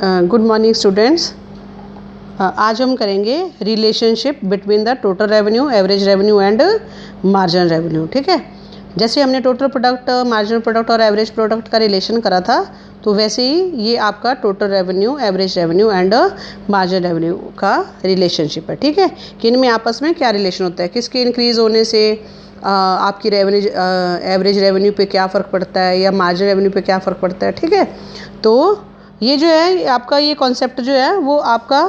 Good morning students. आज हम करेंगे relationship between the total revenue, average revenue and marginal revenue. ठीक है, जैसे हमने टोटल प्रोडक्ट, मार्जिनल प्रोडक्ट और एवरेज प्रोडक्ट का रिलेशन करा था, तो वैसे ही ये आपका total revenue, average revenue and marginal revenue का रिलेशनशिप है। ठीक है, कि इनमें आपस में क्या रिलेशन होता है, किसके इंक्रीज़ होने से आपकी रेवेन्यू, एवरेज रेवेन्यू पे क्या फ़र्क पड़ता है या मार्जिनल रेवेन्यू पे क्या फ़र्क पड़ता है। ठीक है, तो ये जो है आपका ये कॉन्सेप्ट जो है वो आपका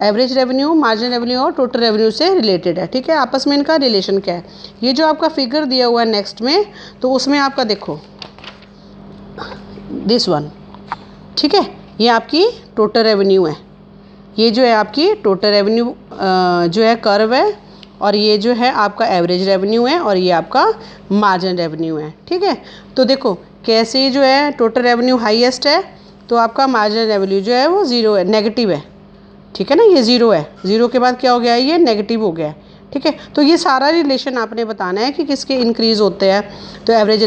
एवरेज रेवेन्यू, मार्जिनल रेवेन्यू और टोटल रेवेन्यू से रिलेटेड है। ठीक है, आपस में इनका रिलेशन क्या है, ये जो आपका फिगर दिया हुआ है नेक्स्ट में, तो उसमें आपका देखो दिस वन। ठीक है, ये आपकी टोटल रेवेन्यू है, ये जो है आपकी टोटल रेवेन्यू जो है कर्व है, और ये जो है आपका एवरेज रेवेन्यू है और ये आपका मार्जिनल रेवेन्यू है। ठीक है, तो देखो कैसे जो है टोटल रेवेन्यू हाईएस्ट है, तो आपका मार्जिनल रेवेन्यू जो है वो ज़ीरो है, नेगेटिव है। ठीक है ना, ये ज़ीरो है, ज़ीरो के बाद क्या हो गया है, ये नेगेटिव हो गया है। ठीक है, तो ये सारा रिलेशन आपने बताना है कि किसके इंक्रीज़ होते हैं। तो एवरेज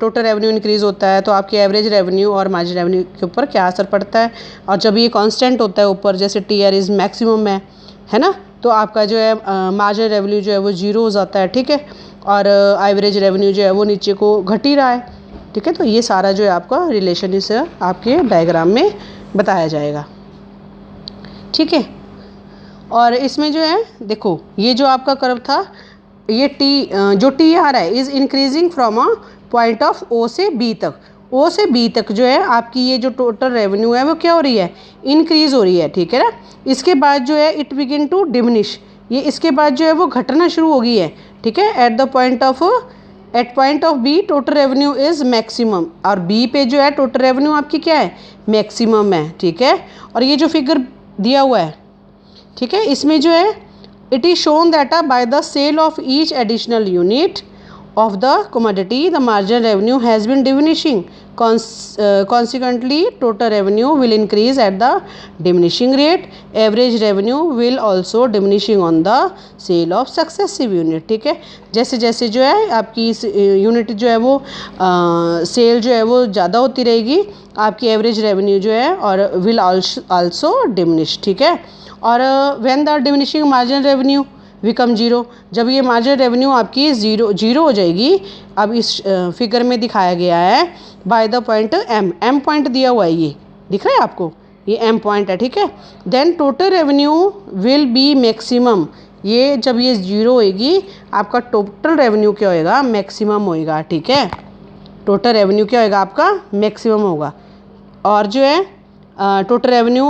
टोटल रेवेन्यू इंक्रीज़ होता है तो आपके एवरेज रेवेन्यू और मार्जिनल रेवेन्यू के ऊपर क्या असर पड़ता है, और जब ये कांस्टेंट होता है ऊपर, जैसे TR इज़ मैक्सिमम है ना, तो आपका जो है मार्जिनल रेवेन्यू जो है वो ज़ीरो हो जाता है। ठीक है, और एवरेज रेवेन्यू जो है वो नीचे को घट ही रहा है। ठीक है, तो ये सारा जो है आपका रिलेशन इस आपके डायग्राम में बताया जाएगा। ठीक है, और इसमें जो है देखो ये जो आपका कर्व था, ये जो TR है is increasing from a point of O से B तक। O से B तक जो है आपकी ये जो टोटल रेवेन्यू है वो क्या हो रही है, इंक्रीज़ हो रही है। ठीक है ना, इसके बाद जो है इट बिगिन टू डिमिनिश, ये इसके बाद जो है वो घटना शुरू हो गई है। ठीक है, at point of B total revenue is maximum, और B पे जो है टोटल रेवेन्यू आपकी क्या है, मैक्सिमम है। ठीक है, और ये जो फिगर दिया हुआ है, ठीक है, इसमें जो है it is shown that by the sale of each additional unit of the commodity the marginal revenue has been diminishing. Consequently total revenue will increase at the diminishing rate. Average revenue will also diminishing on the sale of successive unit. ठीक है, जैसे जैसे जो है आपकी unit जो है वो सेल जो है वो ज़्यादा होती रहेगी, आपकी एवरेज रेवेन्यू जो है और विल आल्सो डिमिनिश। ठीक है, और when the diminishing marginal revenue become zero, जब ये मार्जिनल रेवेन्यू आपकी जीरो हो जाएगी, अब इस फिगर में दिखाया गया है by the point M point दिया हुआ है, ये दिख रहा है आपको, ये M पॉइंट है। ठीक है, then total revenue will be maximum, ये जब ये जीरो होएगी आपका टोटल रेवेन्यू क्या होएगा, मैक्सिमम होएगा। ठीक है, टोटल रेवेन्यू क्या होएगा आपका, मैक्सिमम होगा। और जो है टोटल रेवेन्यू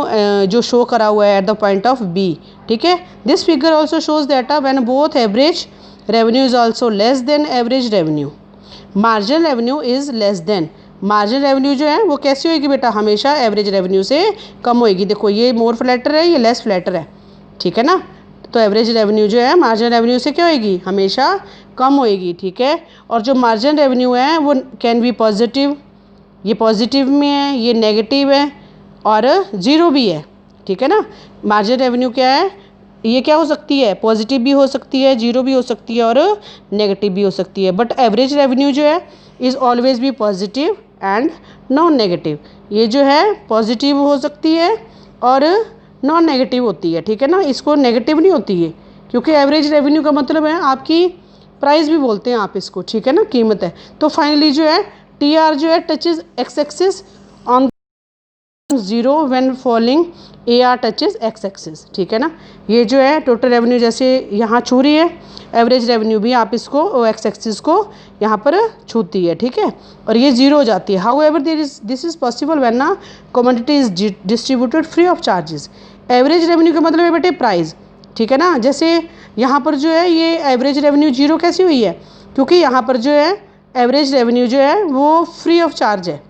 जो शो करा हुआ है at the point of B। ठीक है, this figure also shows that when both average revenue is also less than average revenue, marginal revenue is less than. Marginal revenue जो है वो कैसी होगी बेटा, हमेशा एवरेज रेवेन्यू से कम होएगी। देखो ये मोर फ्लैटर है, ये लेस फ्लैटर है। ठीक है ना, तो एवरेज रेवेन्यू जो है मार्जिनल रेवेन्यू से क्या होएगी, हमेशा कम होएगी। ठीक है, और जो मार्जिनल रेवेन्यू है वो कैन बी पॉजिटिव, ये पॉजिटिव में है, ये नेगेटिव है और ज़ीरो भी है। ठीक है ना, मार्जिनल रेवेन्यू क्या है, ये क्या हो सकती है, पॉजिटिव भी हो सकती है, जीरो भी हो सकती है और नेगेटिव भी हो सकती है। बट एवरेज रेवेन्यू जो है इज़ ऑलवेज भी पॉजिटिव एंड नॉन नेगेटिव, ये जो है पॉजिटिव हो सकती है और नॉन नेगेटिव होती है। ठीक है ना, इसको नेगेटिव नहीं होती है, क्योंकि एवरेज रेवेन्यू का मतलब है आपकी प्राइस भी बोलते हैं आप इसको। ठीक है ना, कीमत है। तो फाइनली जो है TR जो है touches x axis on zero when falling AR touches x axis. ठीक है ना, ये जो है टोटल रेवेन्यू जैसे यहाँ छू रही है, एवरेज रेवेन्यू भी आप इसको एक्स एक्सिस को यहाँ पर छूती है। ठीक है, और ये ज़ीरो हो जाती है। However this is possible when ना commodity is distributed free of charges. Average revenue का मतलब है बेटे प्राइस। ठीक है ना, जैसे यहाँ पर जो है ये एवरेज रेवेन्यू जीरो कैसी हुई है, क्योंकि यहाँ पर जो है एवरेज रेवेन्यू जो है वो फ्री ऑफ चार्ज है।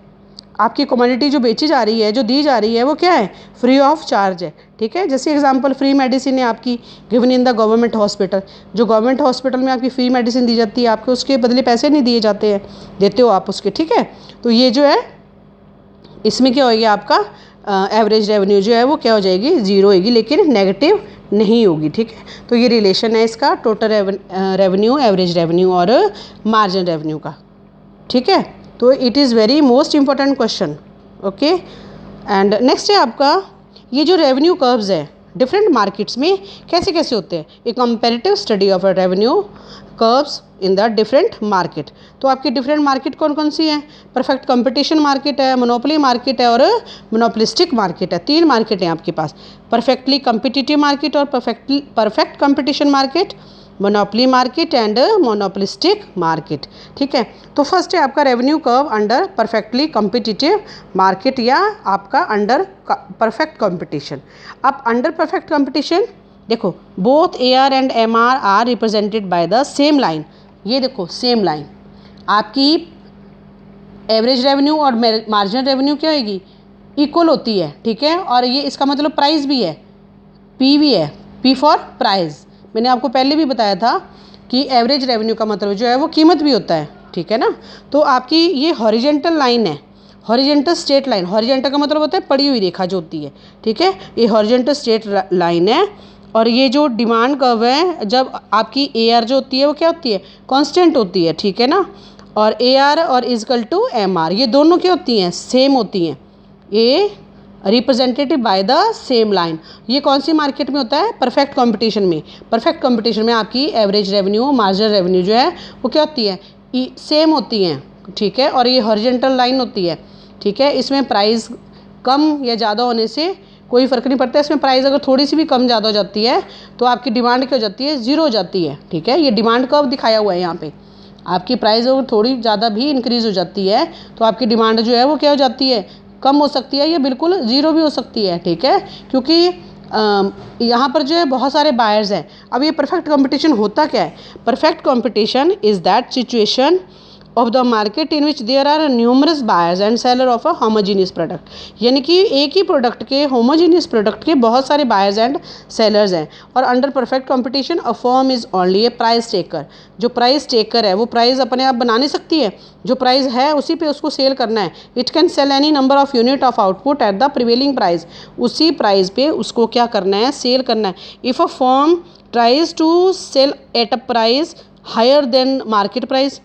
आपकी कमोडिटी जो बेची जा रही है, जो दी जा रही है, वो क्या है, फ्री ऑफ चार्ज है। ठीक है, जैसे एग्जांपल फ्री मेडिसिन है आपकी given in the government hospital, जो गवर्नमेंट हॉस्पिटल में आपकी फ्री मेडिसिन दी जाती है, आपको उसके बदले पैसे नहीं दिए जाते हैं, देते हो आप उसके। ठीक है, तो ये जो है इसमें क्या होगी, आपका एवरेज रेवेन्यू जो है वो क्या हो जाएगी, ज़ीरो होगी, लेकिन नेगेटिव नहीं होगी। ठीक है, तो ये रिलेशन है इसका टोटल रेवेन्यू, एवरेज रेवेन्यू और मार्जिनल रेवेन्यू का। ठीक है, तो it is very most important question. Okay, and next है आपका ये जो रेवेन्यू कर्व्स है डिफरेंट मार्केट्स में कैसे कैसे होते हैं, a comparative study of revenue curves in the different market. तो आपकी डिफरेंट मार्केट कौन कौन सी है, परफेक्ट कंपटीशन मार्केट है, मोनोपोली मार्केट है और मोनोपोलिस्टिक मार्केट है। 3 मार्केट हैं आपके पास, परफेक्टली कम्पिटिटिव मार्केट और perfect competition market, monopoly market and monopolistic market. ठीक है, तो फर्स्ट है आपका revenue curve under perfectly competitive market या आपका अंडर परफेक्ट कंपटीशन। अब अंडर परफेक्ट कंपटीशन देखो, both AR and MR are represented by the same line. ये देखो सेम लाइन, आपकी एवरेज रेवेन्यू और मार्जिनल रेवेन्यू क्या होगी, इक्वल होती है। ठीक है, और ये इसका मतलब प्राइस भी है, P भी है, P फॉर प्राइस। मैंने आपको पहले भी बताया था कि एवरेज रेवेन्यू का मतलब जो है वो कीमत भी होता है। ठीक है ना, तो आपकी ये हॉरिजेंटल लाइन है, हॉरिजेंटल स्ट्रेट लाइन। हॉरिजेंटल का मतलब होता है पड़ी हुई रेखा जो होती है। ठीक है, ये हॉरिजेंटल स्ट्रेट लाइन है। और ये जो डिमांड कर्व है, जब आपकी AR जो होती है वो क्या होती है, कांस्टेंट होती है। ठीक है ना, और AR और इजकल टू MR ये दोनों क्या होती हैं, सेम होती हैं। ये representative bye the same line. ये कौन सी मार्केट में होता है, परफेक्ट कंपटीशन में। परफेक्ट कंपटीशन में आपकी एवरेज रेवेन्यू मार्जिनल रेवेन्यू जो है वो क्या होती है, सेम होती हैं। ठीक है, और ये हॉरिजेंटल लाइन होती है। ठीक है, इसमें प्राइस कम या ज़्यादा होने से कोई फ़र्क नहीं पड़ता। इसमें प्राइस अगर थोड़ी सी भी कम ज़्यादा हो जाती है तो आपकी डिमांड क्या हो जाती है, ज़ीरो हो जाती है। ठीक है, ये डिमांड कर्व दिखाया हुआ है यहाँ पे। आपकी प्राइस अगर थोड़ी ज़्यादा भी इंक्रीज़ हो जाती है तो आपकी डिमांड जो है वो क्या हो जाती है, कम हो सकती है, या बिल्कुल ज़ीरो भी हो सकती है। ठीक है, क्योंकि यहाँ पर जो है बहुत सारे बायर्स हैं। अब ये परफेक्ट कंपटीशन होता क्या है, perfect competition is that situation of the market in which there are numerous buyers and seller of a homogeneous product। यानी कि एक ही प्रोडक्ट के, homogeneous प्रोडक्ट के बहुत सारे बायर्स एंड सेलर्स हैं। और under perfect competition a firm is only A price taker. जो प्राइस टेकर है वो प्राइस अपने आप बना नहीं सकती है, जो प्राइस है उसी पे उसको सेल करना है। It can sell any number of unit of output at the prevailing price. उसी प्राइस पे उसको क्या करना है, सेल करना है। If a firm tries to sell at a price higher than market price,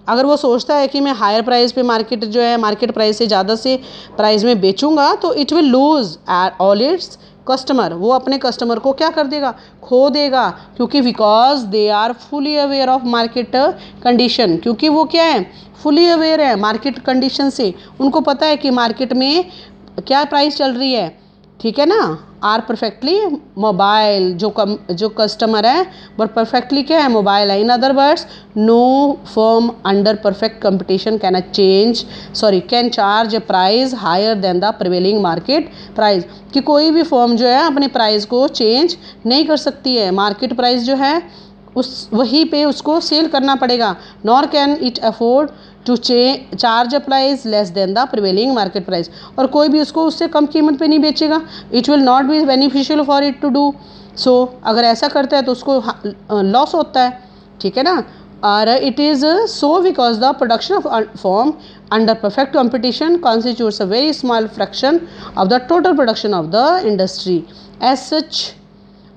अगर वो सोचता है कि मैं हायर प्राइस पे मार्केट जो है मार्केट प्राइस से ज़्यादा से प्राइस में बेचूंगा, तो it will lose all its customer. वो अपने कस्टमर को क्या कर देगा, खो देगा। क्योंकि because they are fully aware of market condition, क्योंकि वो क्या है, फुली अवेयर है मार्केट कंडीशन से। उनको पता है कि मार्केट में क्या प्राइस चल रही है। ठीक है ना, आर परफेक्टली मोबाइल, जो कस्टमर है वो परफेक्टली क्या है, मोबाइल है। In other words, no firm under perfect competition can charge a price higher than the prevailing market price. कि कोई भी फर्म जो है अपने प्राइस को चेंज नहीं कर सकती है। मार्केट प्राइस जो है उस वहीं पे उसको सेल करना पड़ेगा। Nor can it afford to charge a price less than the prevailing market price. और कोई भी उसको उससे कम कीमत पे नहीं बेचेगा। It will not be beneficial for it to do so. अगर ऐसा करता है तो उसको लॉस होता है। ठीक है ना, और it is so because the production of firm under perfect competition constitutes a very small fraction of the total production of the industry. As such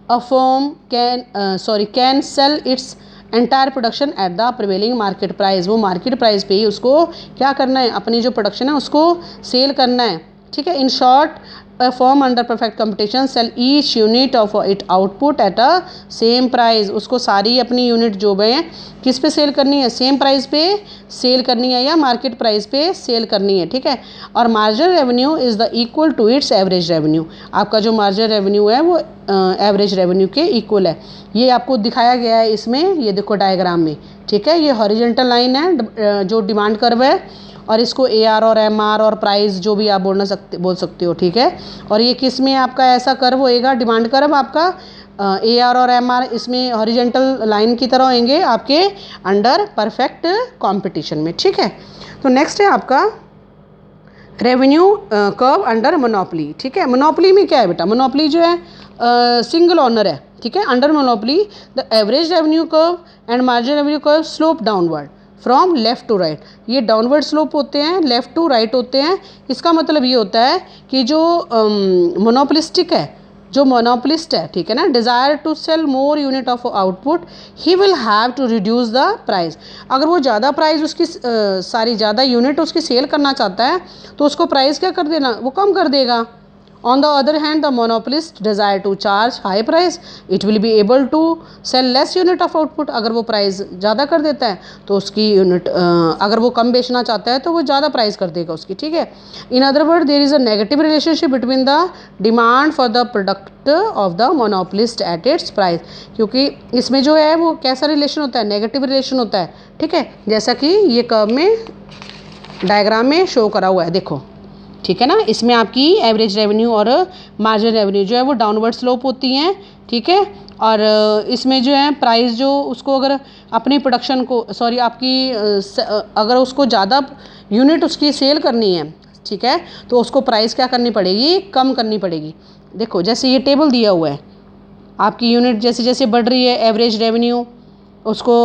a firm can sell its entire production at the prevailing market price। वो market price पे ही उसको क्या करना है, अपनी जो production है उसको सेल करना है। ठीक है, in short a firm under perfect competition sell each unit of it output at a same price। उसको सारी अपनी यूनिट जो है किस पे सेल करनी है, सेम प्राइस पे सेल करनी है या मार्केट प्राइस पे सेल करनी है। ठीक है, और marginal revenue is the equal to its average revenue. आपका जो मार्जिनल रेवेन्यू है वो एवरेज रेवेन्यू के इक्वल है। ये आपको दिखाया गया है इसमें, ये देखो डायग्राम में। ठीक है, ये हॉरिजेंटल लाइन है जो डिमांड कर्व है, और इसको AR और MR और प्राइस जो भी आप बोल सकते हो। ठीक है, और ये किस में आपका ऐसा कर्व होएगा, डिमांड कर्व आपका AR और MR इसमें हॉरिजेंटल लाइन की तरह होंगे आपके अंडर परफेक्ट कंपटीशन में। ठीक है, तो नेक्स्ट है आपका रेवेन्यू कर्व अंडर मोनोपोली। ठीक है, मोनोपोली में क्या है बेटा, मोनोपोली जो है सिंगल ओनर है। ठीक है, under monopoly the average revenue curve and marginal revenue curve slope downward from left to right. ये डाउनवर्ड स्लोप होते हैं, लेफ़्ट टू राइट होते हैं। इसका मतलब ये होता है कि जो मोनोपोलिस्टिक है जो मोनोपोलिस्ट है, ठीक है ना, desire to sell more unit of output, he will have to reduce the price. अगर वो ज़्यादा प्राइस उसकी ज़्यादा यूनिट उसकी सेल करना चाहता है तो उसको प्राइस क्या कर देना, वो कम कर देगा। On the other hand, the monopolist desire to charge high price, it will be able to sell less unit of output। अगर वो प्राइस ज़्यादा कर देता है तो उसकी यूनिट, अगर वो कम बेचना चाहता है तो वो ज़्यादा प्राइस कर देगा उसकी, ठीक है। In other word, there is a negative relationship between the demand for the product of the monopolist at its price, क्योंकि इसमें जो है वो कैसा रिलेशन होता है, नेगेटिव रिलेशन होता है, ठीक है, जैसा कि ये कर्व में डायग्राम में शो करा हुआ है, देखो, ठीक है ना। इसमें आपकी एवरेज रेवेन्यू और मार्जिन रेवेन्यू जो है वो डाउनवर्ड स्लोप होती हैं, ठीक है। और इसमें जो है प्राइस जो उसको अगर अपनी प्रोडक्शन को आपकी अगर उसको ज़्यादा यूनिट उसकी सेल करनी है, ठीक है, तो उसको प्राइस क्या करनी पड़ेगी, कम करनी पड़ेगी। देखो जैसे ये टेबल दिया हुआ है, आपकी यूनिट जैसे जैसे बढ़ रही है एवरेज रेवेन्यू, उसको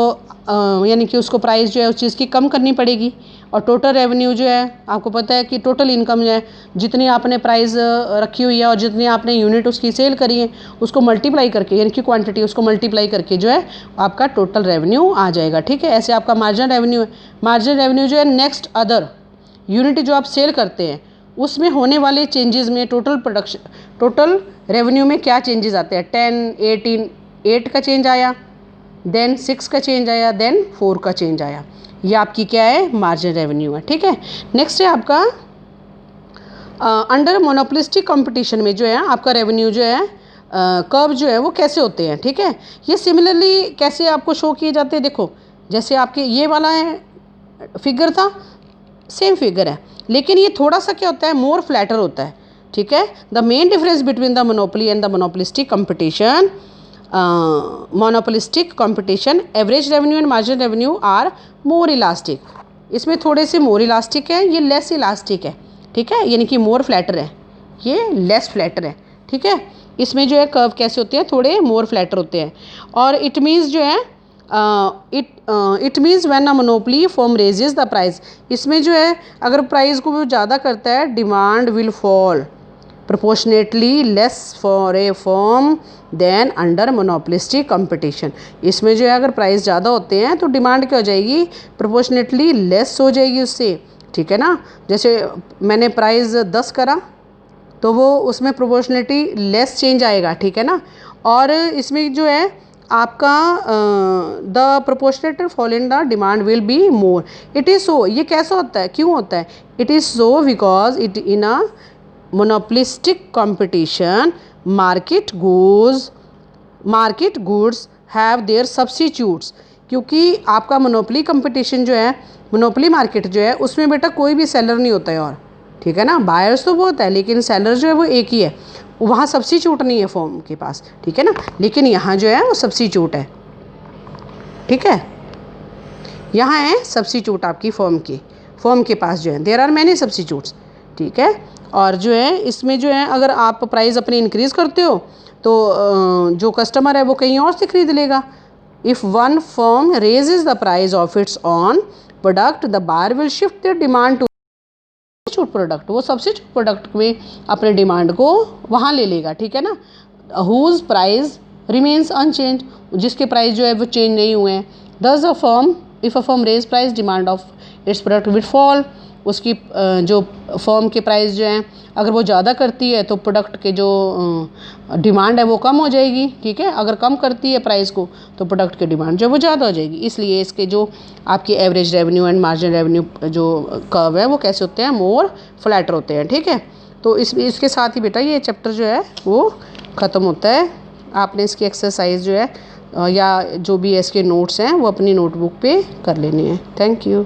यानी कि उसको प्राइस जो है उस चीज़ की कम करनी पड़ेगी। और टोटल रेवेन्यू जो है, आपको पता है कि टोटल इनकम जो है, जितनी आपने प्राइस रखी हुई है और जितनी आपने यूनिट उसकी सेल करी है उसको मल्टीप्लाई करके, यानी कि क्वांटिटी उसको मल्टीप्लाई करके जो है आपका टोटल रेवेन्यू आ जाएगा, ठीक है। ऐसे आपका मार्जिन रेवेन्यू है, मार्जिन रेवेन्यू जो है नेक्स्ट अदर यूनिट जो आप सेल करते हैं उसमें होने वाले चेंजेस में टोटल रेवेन्यू में क्या चेंजेस आते हैं, 10, 18, 8 का चेंज आया, देन 6 का चेंज आया, देन 4 का चेंज आया, ये आपकी क्या है, मार्जिन रेवेन्यू है, ठीक है। नेक्स्ट है आपका अंडर मोनोपोलिस्टिक कंपटीशन में जो है आपका रेवेन्यू जो है कर्व जो है वो कैसे होते हैं, ठीक है। ये सिमिलरली कैसे आपको शो किए जाते हैं, देखो जैसे आपके ये वाला है फिगर था, सेम फिगर है, लेकिन ये थोड़ा सा क्या होता है, मोर फ्लैटर होता है, ठीक है। The main difference between the monopoly and the monopolistic competition, monopolistic competition, average revenue and margin revenue are more elastic. इसमें थोड़े से मोर इलास्टिक है, ये लेस इलास्टिक है, ठीक है, यानी कि मोर फ्लैटर है, ये लेस फ्लैटर है, ठीक है। इसमें जो है कर्व कैसे होते हैं, थोड़े मोर फ्लैटर होते हैं। और इट मीन्स जो है it means when a monopoly form raises the price, इसमें जो है अगर प्राइस को वो ज़्यादा करता है, demand will fall proportionately less for a firm than under monopolistic competition. इसमें जो है अगर प्राइस ज़्यादा होते हैं तो डिमांड क्या हो जाएगी, प्रोपोर्शनेटली लेस हो जाएगी उससे, ठीक है ना। जैसे मैंने प्राइस 10 करा तो वो उसमें प्रोपोर्शनेटली लेस चेंज आएगा, ठीक है ना। और इसमें जो है आपका the proportionate fall in the demand will be more. It is सो, ये कैसा होता है, क्यों होता है, it is so because it in a monopolistic competition market goods have their substitutes, क्योंकि आपका मोनोपोली कंपटीशन जो है, मोनोपोली मार्केट जो है उसमें बेटा कोई भी सेलर नहीं होता है, और ठीक है ना, बायर्स तो बहुत है लेकिन सेलर जो है वो एक ही है, वहाँ सब्स्टिट्यूट नहीं है फॉर्म के पास, ठीक है ना। लेकिन यहाँ जो है वो सब्स्टिट्यूट है, ठीक है, यहाँ है सब्स्टिट्यूट आपकी फॉर्म के पास जो है, देयर आर मैनी सब्स्टिट्यूट्स, ठीक है। और जो है इसमें जो है अगर आप प्राइस अपनी इंक्रीज़ करते हो तो जो कस्टमर है वो कहीं और से खरीद लेगा। If one firm raises the price of its own product, the buyer will shift their demand to substitute product, वो सब्स्टिट्यूट प्रोडक्ट में अपने डिमांड को वहाँ ले लेगा, ठीक है ना। हुज प्राइस रिमेन्स अनचेंज, जिसके प्राइस जो है वो चेंज नहीं हुए हैं। Thus a firm, if a firm raise price, demand of its product will fall, उसकी जो फर्म के प्राइस जो हैं अगर वो ज़्यादा करती है तो प्रोडक्ट के जो डिमांड है वो कम हो जाएगी, ठीक है। अगर कम करती है प्राइस को तो प्रोडक्ट की डिमांड जो वो ज़्यादा हो जाएगी। इसलिए इसके जो आपकी average revenue and margin revenue जो कर्व है वो कैसे होते हैं, मोर फ्लैटर होते हैं, ठीक है। तो इसके साथ ही बेटा ये चैप्टर जो है वो ख़त्म होता है। आपने इसकी एक्सरसाइज जो है या जो भी इसके नोट्स हैं वो अपनी नोटबुक पे कर लेने हैं। Thank you.